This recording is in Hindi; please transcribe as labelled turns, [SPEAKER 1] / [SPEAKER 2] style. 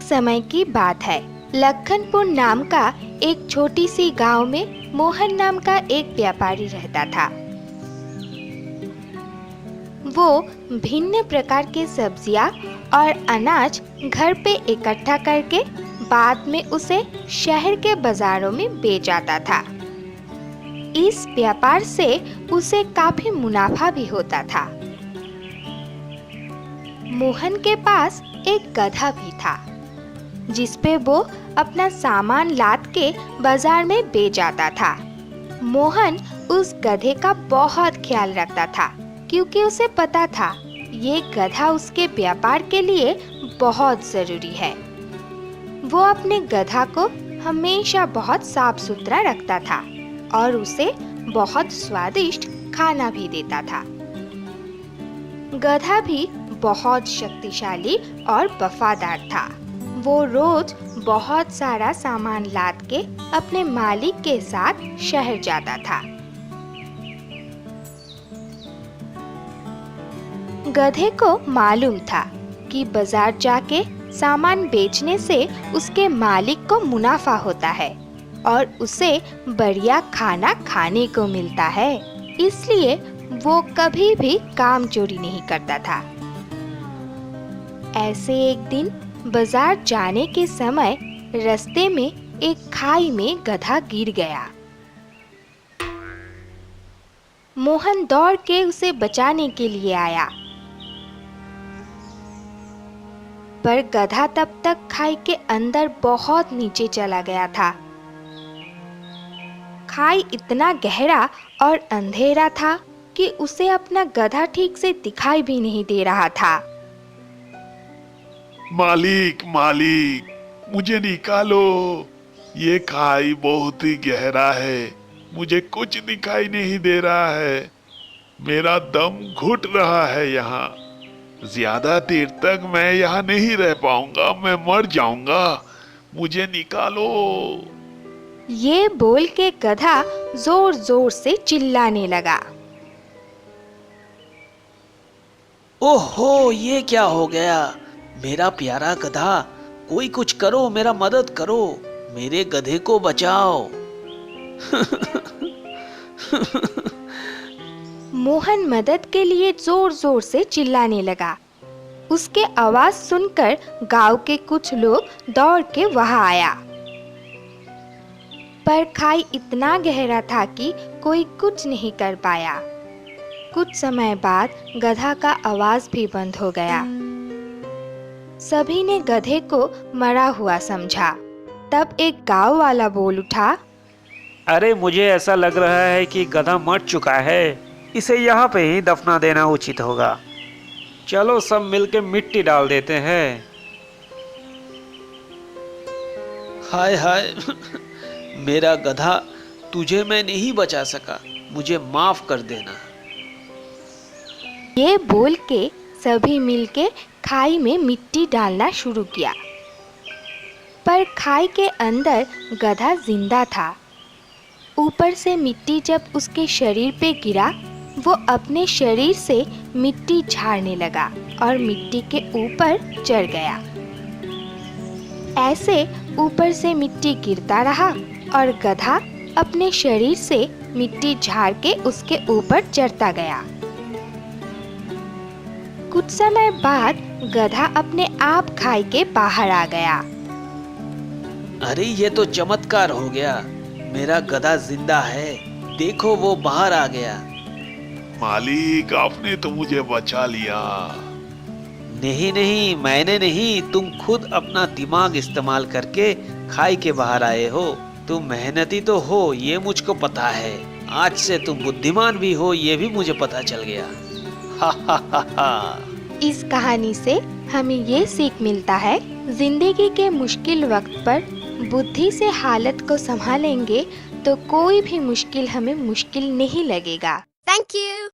[SPEAKER 1] समय की बात है। लखनपुर नाम का एक छोटी सी गांव में मोहन नाम का एक व्यापारी रहता था। वो भिन्न प्रकार के सब्जियां और अनाज घर पे इकट्ठा करके बाद में उसे शहर के बाजारों में बेच आता था। इस व्यापार से उसे काफी मुनाफा भी होता था। मोहन के पास एक गधा भी था, जिसपे वो अपना सामान लाद के बाजार में बेच आता था। मोहन उस गधे का बहुत ख्याल रखता था, क्योंकि उसे पता था ये गधा उसके व्यापार के लिए बहुत जरूरी है। वो अपने गधा को हमेशा बहुत साफ सुथरा रखता था और उसे बहुत स्वादिष्ट खाना भी देता था। गधा भी बहुत शक्तिशाली और वफादार था। वो रोज बहुत सारा सामान लाद के अपने मालिक के साथ शहर जाता था। गधे को मालूम था कि बाजार जाके सामान बेचने से उसके मालिक को मुनाफा होता है और उसे बढ़िया खाना खाने को मिलता है, इसलिए वो कभी भी काम चोरी नहीं करता था। ऐसे एक दिन बाजार जाने के समय रास्ते में एक खाई में गधा गिर गया। मोहन दौड़ के उसे बचाने के लिए आया, पर गधा तब तक खाई के अंदर बहुत नीचे चला गया था। खाई इतना गहरा और अंधेरा था कि उसे अपना गधा ठीक से दिखाई भी नहीं दे रहा था।
[SPEAKER 2] मालिक मालिक, मुझे निकालो, ये खाई बहुत ही गहरा है, मुझे कुछ दिखाई नहीं दे रहा है, मेरा दम घुट रहा है यहाँ, ज्यादा देर तक मैं यहाँ नहीं रह पाऊंगा, मैं मर जाऊंगा, मुझे निकालो।
[SPEAKER 1] ये बोल के गधा जोर जोर से चिल्लाने लगा।
[SPEAKER 3] ओहो, ये क्या हो गया? मेरा प्यारा गधा, कोई कुछ करो, मेरा मदद करो, मेरे गधे को बचाओ।
[SPEAKER 1] मोहन मदद के लिए जोर जोर से चिल्लाने लगा। उसके आवाज सुनकर गांव के कुछ लोग दौड़ के वहां आया, पर खाई इतना गहरा था कि कोई कुछ नहीं कर पाया। कुछ समय बाद गधा का आवाज भी बंद हो गया। सभी ने गधे को मरा हुआ समझा। तब एक गांव वाला बोल उठा,
[SPEAKER 4] अरे मुझे ऐसा लग रहा है कि गधा मर चुका है, इसे यहाँ पे ही दफना देना उचित होगा। चलो सब मिलके मिट्टी डाल देते हैं।
[SPEAKER 3] हाय हाय, मेरा गधा, तुझे मैं नहीं बचा सका, मुझे माफ कर देना।
[SPEAKER 1] ये बोल के सभी मिलके खाई में मिट्टी डालना शुरू किया, पर खाई के अंदर गधा जिंदा था। ऊपर से मिट्टी जब उसके शरीर पे गिरा, वो अपने शरीर से मिट्टी झाड़ने लगा और मिट्टी के ऊपर चढ़ गया। ऐसे ऊपर से मिट्टी गिरता रहा और गधा अपने शरीर से मिट्टी झाड़ के उसके ऊपर चढ़ता गया। कुछ समय बाद गधा अपने आप खाई के बाहर आ गया।
[SPEAKER 3] अरे ये तो चमत्कार हो गया, मेरा गधा जिंदा है, देखो वो बाहर आ गया।
[SPEAKER 2] मालिक, आपने तो मुझे बचा लिया।
[SPEAKER 3] नहीं नहीं, मैंने नहीं, तुम खुद अपना दिमाग इस्तेमाल करके खाई के बाहर आए हो। तुम मेहनती तो हो, ये मुझको पता है। आज से तुम बुद्धिमान भी हो, ये भी मुझे पता चल गया। हा हा हा हा।
[SPEAKER 1] इस कहानी से हमें ये सीख मिलता है, जिंदगी के मुश्किल वक्त पर बुद्धि से हालत को संभालेंगे तो कोई भी मुश्किल हमें मुश्किल नहीं लगेगा।
[SPEAKER 5] Thank you.